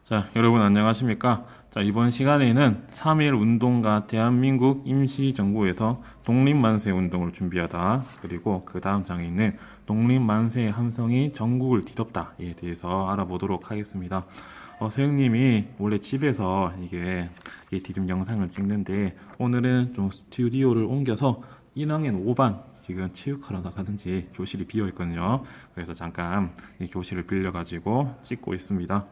자, 여러분 안녕하십니까? 자, 이번 시간에는 3.1 운동과 대한민국 임시정부에서 독립만세 운동을 준비하다, 그리고 그 다음 장에 있는 독립만세의 함성이 전국을 뒤덮다에 대해서 알아보도록 하겠습니다. 서영님이 원래 집에서 이 디딤 영상을 찍는데, 오늘은 좀 스튜디오를 옮겨서 1학년 5반 지금 체육하러 나가든지 교실이 비어 있거든요. 그래서 잠깐 이 교실을 빌려가지고 찍고 있습니다.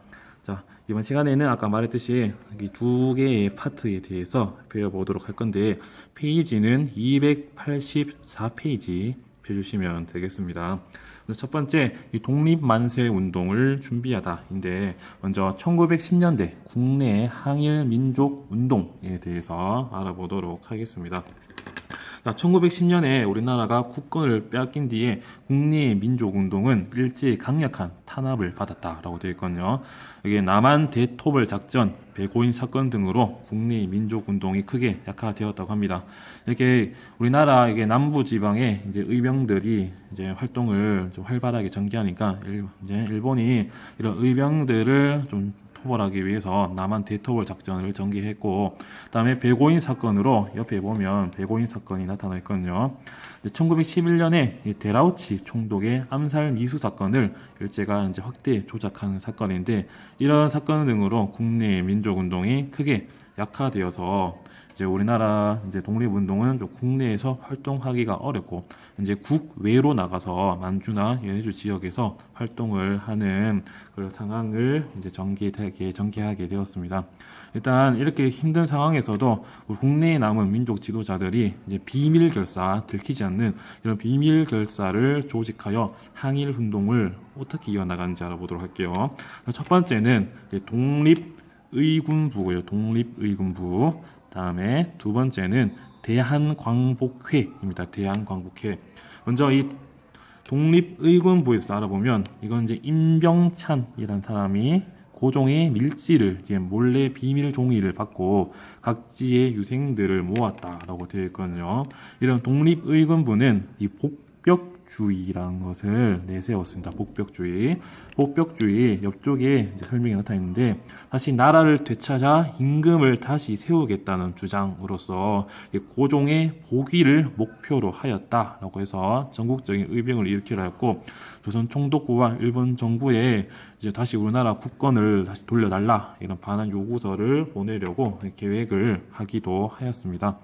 자, 이번 시간에는 아까 말했듯이 이 두 개의 파트에 대해서 배워보도록 할 건데, 페이지는 284페이지 펴주시면 되겠습니다. 그래서 첫 번째, 이 독립만세 운동을 준비하다인데, 먼저 1910년대 국내 항일 민족 운동에 대해서 알아보도록 하겠습니다. 1910년에 우리나라가 국권을 빼앗긴 뒤에 국내 민족운동은 일제의 강력한 탄압을 받았다라고 되어 있거든요. 이게 남한 대토벌 작전, 배고인 사건 등으로 국내 민족운동이 크게 약화되었다고 합니다. 이렇게 우리나라 남부 지방에 이제 의병들이 이제 활동을 좀 활발하게 전개하니까 이제 일본이 이런 의병들을 좀 토벌하기 위해서 남한 대토벌 작전을 전개했고, 그다음에 배고인 사건으로 옆에 보면 배고인 사건이 나타나 있거든요. 1911년에 데라우치 총독의 암살 미수 사건을 일제가 이제 확대 조작하는 사건인데, 이런 사건 등으로 국내 민족운동이 크게 약화되어서 이제 우리나라 이제 독립운동은 좀 국내에서 활동하기가 어렵고, 이제 국외로 나가서 만주나 연해주 지역에서 활동을 하는 그런 상황을 이제 전개하게 되었습니다. 일단 이렇게 힘든 상황에서도 국내에 남은 민족 지도자들이 이제 비밀 결사, 들키지 않는 이런 비밀 결사를 조직하여 항일 운동을 어떻게 이어나가는지 알아보도록 할게요. 첫 번째는 독립의군부고요. 독립의군부. 다음에 두 번째는 대한광복회입니다. 대한광복회. 먼저 이 독립의군부에서 알아보면, 이건 이제 임병찬이라는 사람이 고종의 밀지를 이제 몰래 비밀 종이를 받고 각지의 유생들을 모았다라고 되어 있거든요. 이런 독립의군부는 이 복벽주의라는 것을 내세웠습니다. 복벽주의 옆쪽에 이제 설명이 나타나 있는데, 다시 나라를 되찾아 임금을 다시 세우겠다는 주장으로서 고종의 복위를 목표로 하였다라고 해서 전국적인 의병을 일으키려 했고, 조선 총독부와 일본 정부에 이제 다시 우리나라 국권을 다시 돌려달라 이런 반환 요구서를 보내려고 계획을 하기도 하였습니다.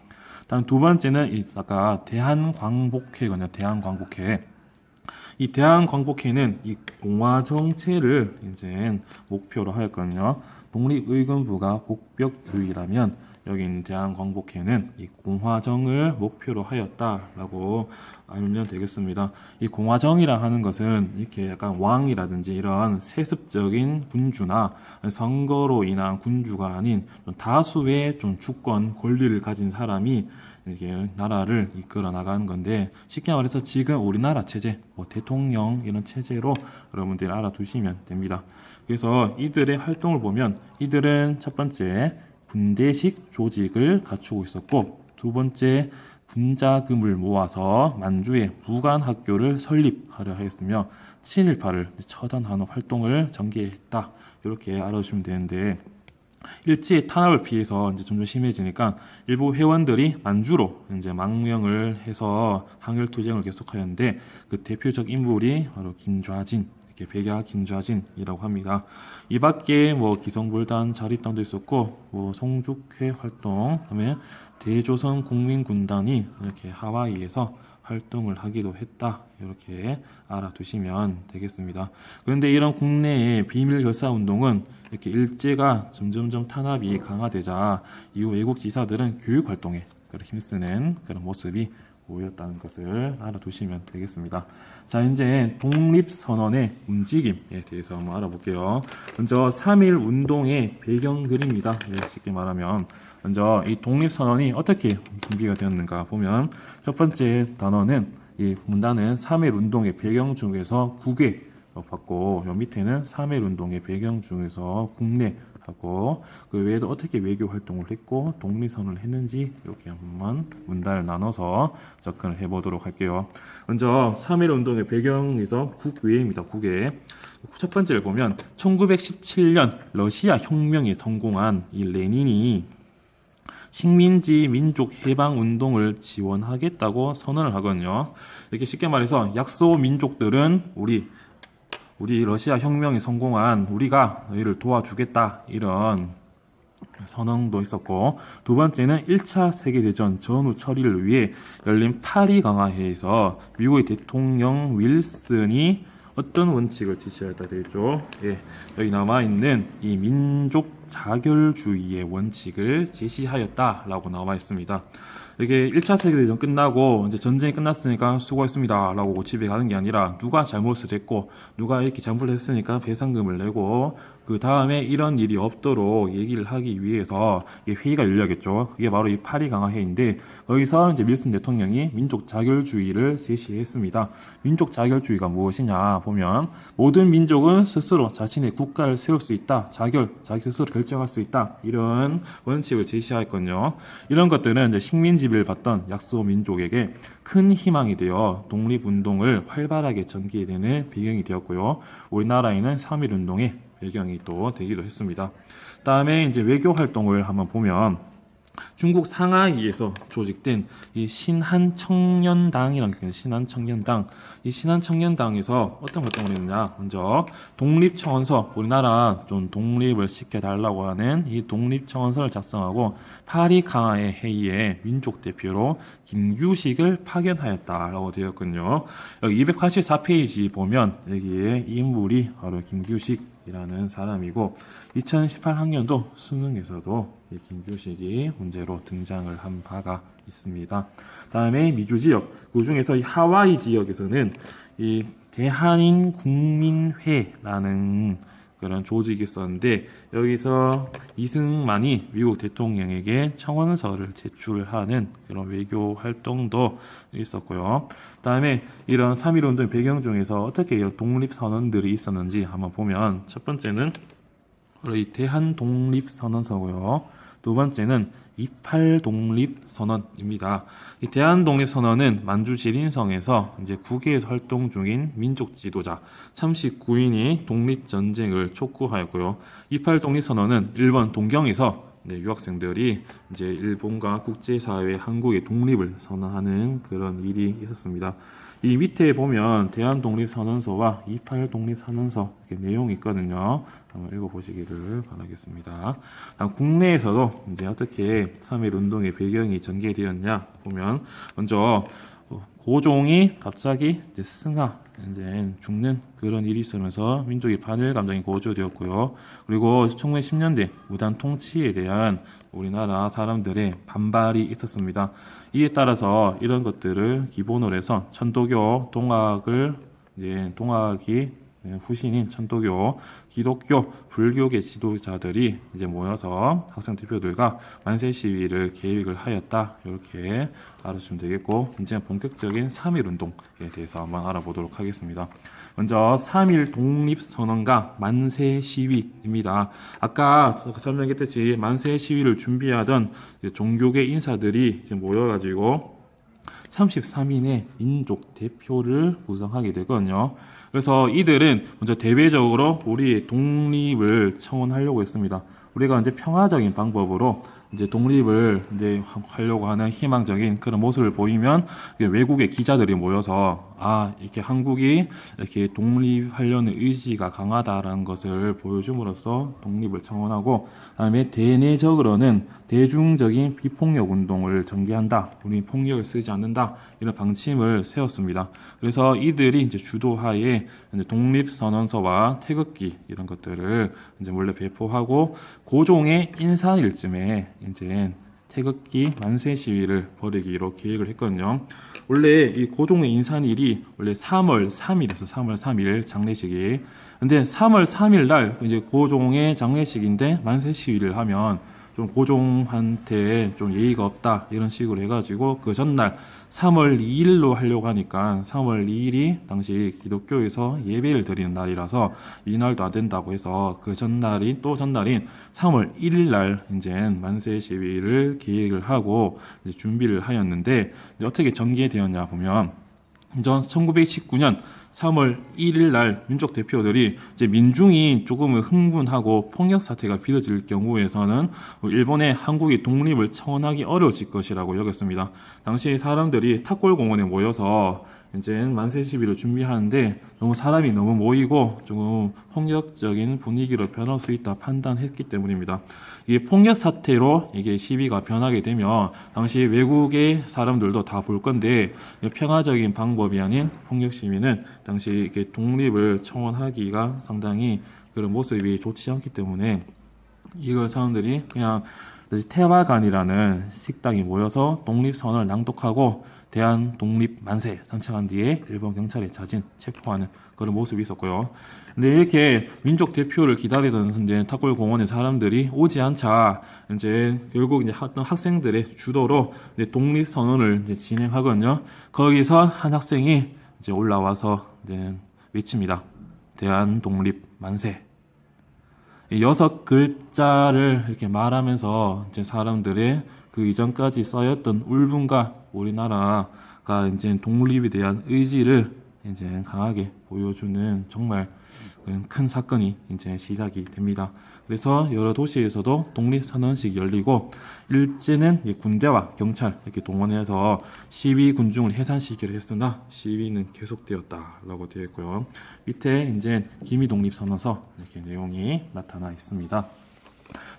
다음 두 번째는 아까 대한광복회거든요. 대한광복회. 이 대한광복회는 이 공화 정체를 이제 목표로 하였거든요. 독립의군부가 복벽주의라면, 여기 있는 대한광복회는 이 공화정을 목표로 하였다라고 알면 되겠습니다. 이 공화정이라 하는 것은 이렇게 약간 왕이라든지 이런 세습적인 군주나 선거로 인한 군주가 아닌 다수의 좀 주권 권리를 가진 사람이 이렇게 나라를 이끌어 나가는 건데, 쉽게 말해서 지금 우리나라 체제, 대통령 이런 체제로 여러분들이 알아두시면 됩니다. 그래서 이들의 활동을 보면, 이들은 첫 번째 군대식 조직을 갖추고 있었고, 두 번째 군자금을 모아서 만주에 무관학교를 설립하려 하였으며, 친일파를 처단하는 활동을 전개했다, 이렇게 알아주시면 되는데, 일제의 탄압을 피해서 이제 점점 심해지니까 일부 회원들이 만주로 이제 망명을 해서 항일 투쟁을 계속하였는데, 그 대표적 인물이 바로 김좌진, 이렇게 백야 김좌진이라고 합니다. 이 밖에 기성불단 자립당도 있었고, 송죽회 활동, 그다음에 대조선 국민군단이 이렇게 하와이에서 활동을 하기도 했다, 이렇게 알아두시면 되겠습니다. 그런데 이런 국내의 비밀 결사 운동은 이렇게 일제가 점점점 탄압이 강화되자 이후 외국 지사들은 교육 활동에 힘쓰는 그런 모습이 보였다는 것을 알아두시면 되겠습니다. 자, 이제 독립선언의 움직임에 대해서 한번 알아볼게요. 먼저 3.1 운동의 배경 그림입니다. 쉽게 말하면, 먼저 이 독립선언이 어떻게 준비가 되었는가 보면, 첫 번째 단어는 이 문단은 3.1 운동의 배경 중에서 국외 봤고, 요 밑에는 3.1 운동의 배경 중에서 국내 하고 그 외에도 어떻게 외교 활동을 했고 독립선언을 했는지 이렇게 한번 문단을 나눠서 접근을 해보도록 할게요. 먼저 3.1 운동의 배경에서 국외입니다. 국외. 첫 번째를 보면 1917년 러시아 혁명이 성공한 이 레닌이 식민지 민족 해방 운동을 지원하겠다고 선언을 하거든요. 이렇게 쉽게 말해서 약소 민족들은 우리 러시아 혁명이 성공한 우리가 너희를 도와주겠다, 이런 선언도 있었고, 두 번째는 1차 세계대전 전후 처리를 위해 열린 파리 강화회에서 미국의 대통령 윌슨이 어떤 원칙을 지시했다 되겠죠. 예, 여기 남아있는 이 민족 자결주의의 원칙을 제시하였다라고 나와 있습니다. 이게 1차 세계대전 끝나고 이제 전쟁이 끝났으니까 수고했습니다 라고 집에 가는 게 아니라 누가 잘못을 했고 누가 이렇게 잘못을 했으니까 배상금을 내고 그 다음에 이런 일이 없도록 얘기를 하기 위해서 회의가 열려야겠죠. 그게 바로 이 파리 강화회의인데, 거기서 이제 윌슨 대통령이 민족 자결주의를 제시했습니다. 민족 자결주의가 무엇이냐 보면 모든 민족은 스스로 자신의 국가를 세울 수 있다, 자기 스스로 결정할 수 있다, 이런 원칙을 제시하였거든요. 이런 것들은 이제 식민지배를 받던 약소 민족에게 큰 희망이 되어 독립운동을 활발하게 전개되는 배경이 되었고요. 우리나라에는 3.1 운동의 배경이 또 되기도 했습니다. 다음에 이제 외교 활동을 한번 보면 중국 상하이에서 조직된 이 신한청년당이라는 게 신한청년당, 이 신한청년당에서 어떤 활동을 했느냐, 먼저 독립청원서, 우리나라 좀 독립을 시켜달라고 하는 이 독립청원서를 작성하고 파리 강화회 회의에 민족 대표로 김규식을 파견하였다라고 되었군요. 여기 284페이지 보면 여기에 인물이 바로 김규식이라는 사람이고, 2018학년도 수능에서도 이 김규식이 문제로 등장을 한 바가 있습니다. 다음에 미주 지역, 그 중에서 이 하와이 지역에서는 이 대한인 국민회라는 그런 조직이 있었는데, 여기서 이승만이 미국 대통령에게 청원서를 제출하는 그런 외교 활동도 있었고요. 다음에 이런 3.1 운동 배경 중에서 어떻게 이런 독립 선언들이 있었는지 한번 보면, 첫 번째는 이 대한 독립 선언서고요. 두 번째는 28 독립 선언입니다. 이 대한 독립 선언은 만주 지린성에서 이제 국외에서 활동 중인 민족 지도자 39인이 독립 전쟁을 촉구하였고요. 28 독립 선언은 일본 동경에서 유학생들이 이제 일본과 국제사회 한국의 독립을 선언하는 그런 일이 있었습니다. 이 밑에 보면 대한독립선언서와 28 독립선언서 이렇게 내용이 있거든요. 한번 읽어보시기를 바라겠습니다. 다음 국내에서도 이제 어떻게 3.1 운동의 배경이 전개되었냐 보면, 먼저 고종이 갑자기 이제 이제 죽는 그런 일이 있으면서 민족이 반일 감정이 고조되었고요. 그리고 1910년대 무단 통치에 대한 우리나라 사람들의 반발이 있었습니다. 이에 따라서 이런 것들을 기본으로 해서 천도교, 동학이 후신인 천도교, 기독교, 불교계 지도자들이 이제 모여서 학생 대표들과 만세 시위를 계획을 하였다, 이렇게 알아주시면 되겠고, 이제 본격적인 3.1 운동에 대해서 한번 알아보도록 하겠습니다. 먼저 3.1 독립선언과 만세 시위입니다. 아까 설명했듯이 만세 시위를 준비하던 종교계 인사들이 이제 모여가지고 33인의 민족 대표를 구성하게 되거든요. 그래서 이들은 먼저 대외적으로 우리의 독립을 청원하려고 했습니다. 우리가 이제 평화적인 방법으로 이제 독립을 이제 하려고 하는 희망적인 그런 모습을 보이면 외국의 기자들이 모여서 이렇게 한국이 이렇게 독립하려는 의지가 강하다라는 것을 보여줌으로써 독립을 청원하고, 그다음에 대내적으로는 대중적인 비폭력 운동을 전개한다, 우리 폭력을 쓰지 않는다, 이런 방침을 세웠습니다. 그래서 이들이 이제 주도하에 이제 독립선언서와 태극기 이런 것들을 이제 원래 배포하고, 고종의 인사일쯤에 이제 태극기 만세 시위를 벌이기로 계획을 했거든요. 원래 이 고종의 인산일이 원래 3월 3일에서 3월 3일 장례식이. 근데 3월 3일 날 이제 고종의 장례식인데 만세 시위를 하면 좀 고종한테 좀 예의가 없다 이런 식으로 해가지고 그 전날 3월 2일로 하려고 하니까 3월 2일이 당시 기독교에서 예배를 드리는 날이라서 이날도 안 된다고 해서 그 전날인 또 전날인 3월 1일 날 이제 만세 시위를 기획을 하고 이제 준비를 하였는데 어떻게 전개되었냐 보면 전 1919년 3월 1일 날 민족 대표들이 이제 민중이 조금은 흥분하고 폭력 사태가 빚어질 경우에서는 일본의 한국이 독립을 청원하기 어려워질 것이라고 여겼습니다. 당시 사람들이 탑골공원에 모여서 이제 만세 시위를 준비하는데 너무 사람이 너무 모이고 조금 폭력적인 분위기로 변할 수 있다 판단했기 때문입니다. 이게 폭력 사태로 이게 시위가 변하게 되면 당시 외국의 사람들도 다 볼 건데 평화적인 방법이 아닌 폭력 시위는 당시 이렇게 독립을 청원하기가 상당히 그런 모습이 좋지 않기 때문에 이걸 사람들이 그냥 태화관이라는 식당에 모여서 독립선언을 낭독하고 대한 독립 만세 선창한 뒤에 일본 경찰에 자진 체포하는 그런 모습이 있었고요. 근데 이렇게 민족 대표를 기다리던 이제 탑골 공원의 사람들이 오지 않자 이제 결국 이제 학생들의 주도로 이제 독립 선언을 이제 진행하거든요. 거기서 한 학생이 이제 올라와서 이제 외칩니다. 대한 독립 만세. 6글자를 이렇게 말하면서 이제 사람들의 그 이전까지 쌓였던 울분과 우리나라가 이제 독립에 대한 의지를 이제 강하게 보여주는 정말 큰 사건이 이제 시작이 됩니다. 그래서 여러 도시에서도 독립선언식이 열리고 일제는 군대와 경찰 이렇게 동원해서 시위 군중을 해산시키려 했으나 시위는 계속되었다라고 되어 있고요. 밑에 이제 기미독립선언서 이렇게 내용이 나타나 있습니다.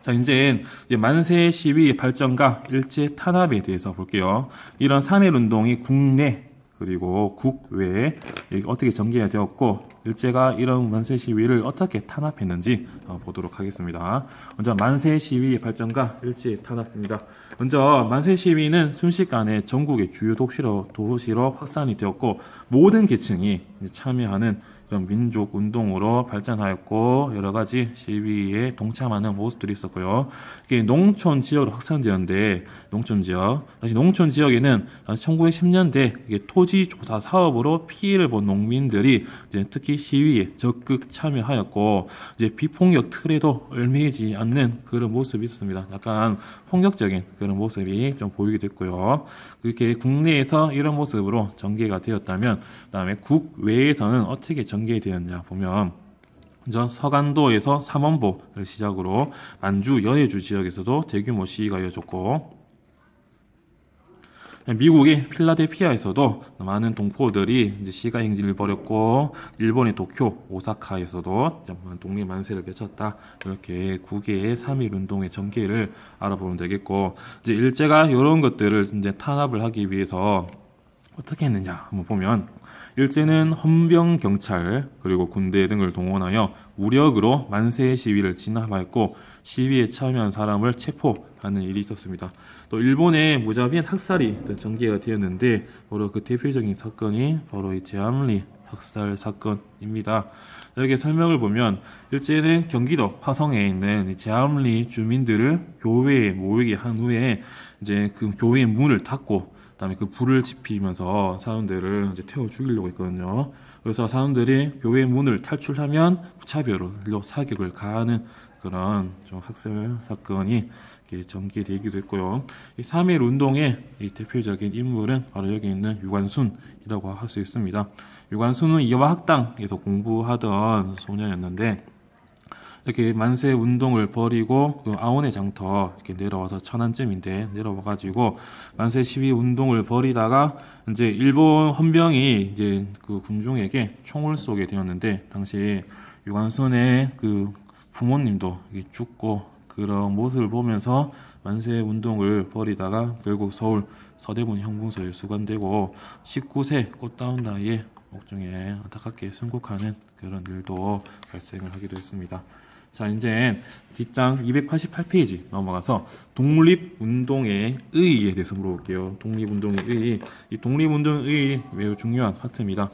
자, 이제 만세 시위 발전과 일제 탄압에 대해서 볼게요. 이런 3.1 운동이 국내 그리고 국외에 어떻게 전개가 되었고 일제가 이런 만세 시위를 어떻게 탄압했는지 보도록 하겠습니다. 먼저 만세 시위의 발전과 일제 탄압입니다. 먼저 만세 시위는 순식간에 전국의 주요 도시로 확산이 되었고 모든 계층이 참여하는 그런 민족 운동으로 발전하였고 여러 가지 시위에 동참하는 모습들이 있었고요. 이게 농촌 지역으로 확산되었는데 농촌 지역에는 1910년대 토지 조사 사업으로 피해를 본 농민들이 이제 특히 시위에 적극 참여하였고 이제 비폭력 틀에도 얽매이지 않는 그런 모습이 있었습니다. 약간 폭력적인 그런 모습이 좀 보이게 됐고요. 그렇게 국내에서 이런 모습으로 전개가 되었다면 그다음에 국외에서는 어떻게 전개되었냐 보면 먼저 서간도에서 삼원보를 시작으로 만주, 연해주 지역에서도 대규모 시위가 이어졌고 미국의 필라델피아에서도 많은 동포들이 이제 시가 행진을 벌였고 일본의 도쿄, 오사카에서도 독립 만세를 외쳤다. 이렇게 국외의 3.1 운동의 전개를 알아보면 되겠고 이제 일제가 이런 것들을 이제 탄압을 하기 위해서 어떻게 했느냐 한번 보면 일제는 헌병 경찰 그리고 군대 등을 동원하여 무력으로 만세 시위를 진압하였고 시위에 참여한 사람을 체포하는 일이 있었습니다. 또 일본의 무자비한 학살이 전개가 되었는데 바로 그 대표적인 사건이 바로 이 제암리 학살 사건입니다. 여기 설명을 보면 일제는 경기도 화성에 있는 제암리 주민들을 교회에 모이게 한 후에 이제 그 교회의 문을 닫고 그다음에 그 불을 지피면서 사람들을 이제 태워 죽이려고 했거든요. 그래서 사람들이 교회 문을 탈출하면 무차별로 사격을 가하는 그런 좀 학살 사건이 전개되기도 했고요. 이 3.1 운동의 이 대표적인 인물은 바로 여기 있는 유관순이라고 할 수 있습니다. 유관순은 이화학당에서 공부하던 소년이었는데 이렇게 만세 운동을 벌이고 그 아오네 장터 이렇게 내려와서 천안쯤인데 내려와가지고 만세 시위 운동을 벌이다가 이제 일본 헌병이 이제 그 군중에게 총을 쏘게 되었는데 당시 유관순의 그 부모님도 죽고 그런 모습을 보면서 만세 운동을 벌이다가 결국 서울 서대문 형궁소에 수감되고 19세 꽃다운 나이에 옥중에 안타깝게 순국하는 그런 일도 발생을 하기도 했습니다. 자, 이제 뒷장 288페이지 넘어가서 독립운동의 의의에 대해서 물어볼게요. 독립운동의 의의. 이 독립운동의 의의 매우 중요한 파트입니다.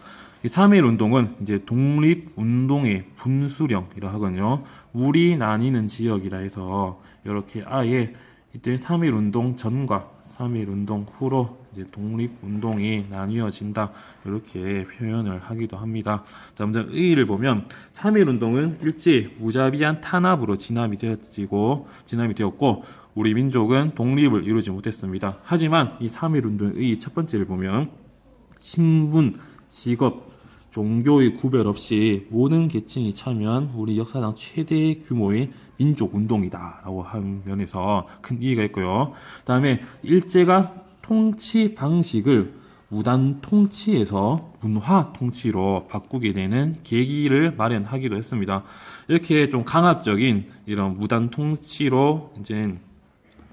이 3.1 운동은 이제 독립운동의 분수령이라 하거든요. 우리 나뉘는 지역이라 해서 이렇게 아예 이때 3.1 운동 전과 3.1 운동 후로 이제 독립운동이 나뉘어진다 이렇게 표현을 하기도 합니다. 자, 먼저 의의를 보면 3.1 운동은 일제 무자비한 탄압으로 진압이 되었고 우리 민족은 독립을 이루지 못했습니다. 하지만 이 3.1 운동의 의의 첫 번째를 보면 신분, 직업, 종교의 구별 없이 모든 계층이 참여한 우리 역사상 최대 규모의 민족 운동이다라고 하는 면에서 큰意義가 있고요. 다음에 일제가 통치 방식을 무단 통치에서 문화 통치로 바꾸게 되는 계기를 마련하기도 했습니다. 이렇게 좀 강압적인 이런 무단 통치로 이제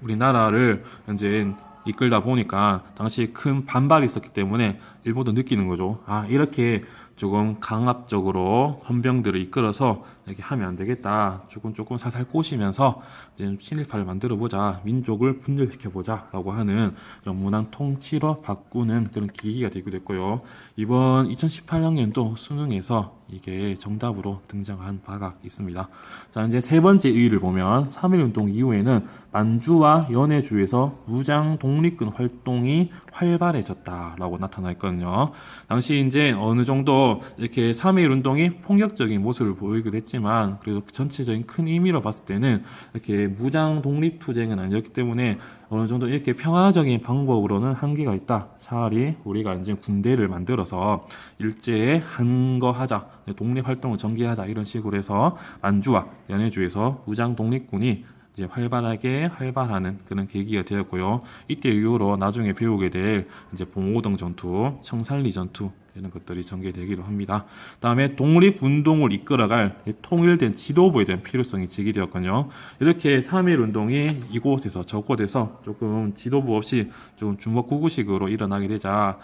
우리나라를 이제 이끌다 보니까 당시에 큰 반발이 있었기 때문에 일본도 느끼는 거죠. 아, 이렇게 조금 강압적으로 헌병들을 이끌어서 이렇게 하면 안 되겠다. 조금 살살 꼬시면서 이제 친일파를 만들어 보자. 민족을 분열시켜 보자라고 하는 그런 문화 통치로 바꾸는 그런 계기가 되기도 했고요. 이번 2018학년도 수능에서 이게 정답으로 등장한 바가 있습니다. 자, 이제 세 번째 의의를 보면 3.1 운동 이후에는 만주와 연해주에서 무장 독립군 활동이 활발해졌다라고 나타나 있거든요. 당시 이제 어느 정도 이렇게 3.1 운동이 폭력적인 모습을 보이기도 했지만 그래도 전체적인 큰 의미로 봤을 때는 이렇게 무장 독립 투쟁은 아니었기 때문에 어느 정도 이렇게 평화적인 방법으로는 한계가 있다. 차라리 우리가 이제 군대를 만들어서 일제에 한거하자, 독립 활동을 전개하자 이런 식으로 해서 만주와 연해주에서 무장 독립군이 이제 활발하는 그런 계기가 되었고요. 이때 이후로 나중에 배우게 될 이제 봉오동 전투, 청산리 전투 이런 것들이 전개되기도 합니다. 다음에 독립운동을 이끌어갈 통일된 지도부에 대한 필요성이 제기되었거든요. 이렇게 3.1 운동이 이곳에서 저곳에서 조금 지도부 없이 좀 주먹구구식으로 일어나게 되자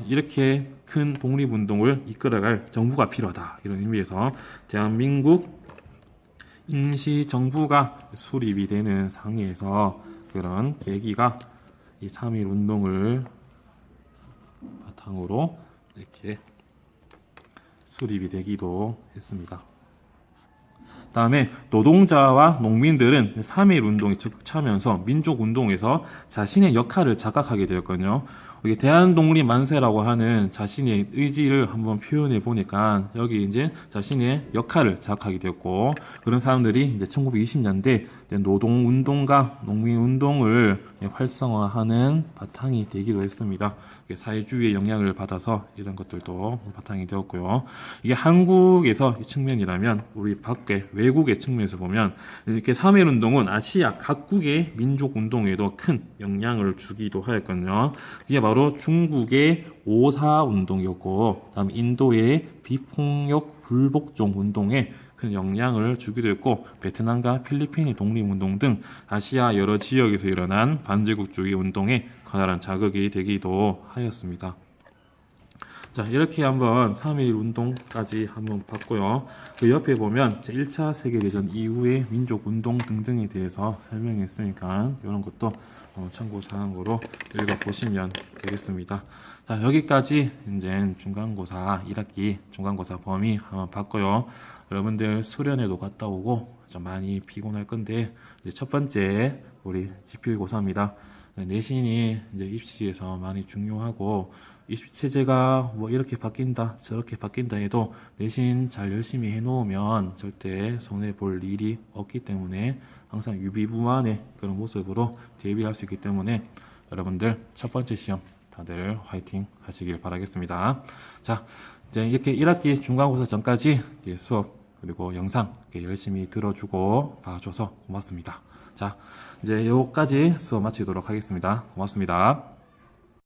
이렇게 큰 독립운동을 이끌어갈 정부가 필요하다. 이런 의미에서 대한민국 임시정부가 수립이 되는 상황에서 그런 계기가 이 3.1 운동을 바탕으로 이렇게 수립이 되기도 했습니다. 다음에 노동자와 농민들은 3.1 운동에 적극 참여하면서 민족운동에서 자신의 역할을 자각하게 되었거든요. 이게 대한독립 만세라고 하는 자신의 의지를 한번 표현해 보니까 여기 이제 자신의 역할을 자각하게 되었고 그런 사람들이 이제 1920년대 노동운동과 농민운동을 활성화하는 바탕이 되기도 했습니다. 사회주의의 영향을 받아서 이런 것들도 바탕이 되었고요. 이게 한국에서 측면이라면 우리 밖에 외국의 측면에서 보면 이렇게 3.1 운동은 아시아 각국의 민족운동에도 큰 영향을 주기도 하였거든요. 이게 바로 중국의 5.4 운동이었고 다음 인도의 비폭력 불복종 운동에 큰 영향을 주기도 했고 베트남과 필리핀의 독립운동 등 아시아 여러 지역에서 일어난 반제국주의 운동에 커다란 자극이 되기도 하였습니다. 자, 이렇게 한번 3.1 운동까지 한번 봤고요. 그 옆에 보면 1차 세계대전 이후의 민족운동 등등에 대해서 설명했으니까 이런 것도 참고사항으로 읽어보시면 되겠습니다. 자, 여기까지 이제 중간고사 1학기 중간고사 범위 한번 봤고요. 여러분들 수련회도 갔다 오고 좀 많이 피곤할 건데 이제 첫 번째 우리 지필고사입니다. 내신이 이제 입시에서 많이 중요하고 입시 체제가 뭐 이렇게 바뀐다 저렇게 바뀐다 해도 내신 잘 열심히 해놓으면 절대 손해 볼 일이 없기 때문에 항상 유비무환의 그런 모습으로 대비를 할 수 있기 때문에 여러분들 첫 번째 시험 다들 화이팅 하시길 바라겠습니다. 자, 이제 이렇게 1학기 중간고사 전까지 수업 그리고 영상 열심히 들어주고 봐줘서 고맙습니다. 자, 이제 여기까지 수업 마치도록 하겠습니다. 고맙습니다.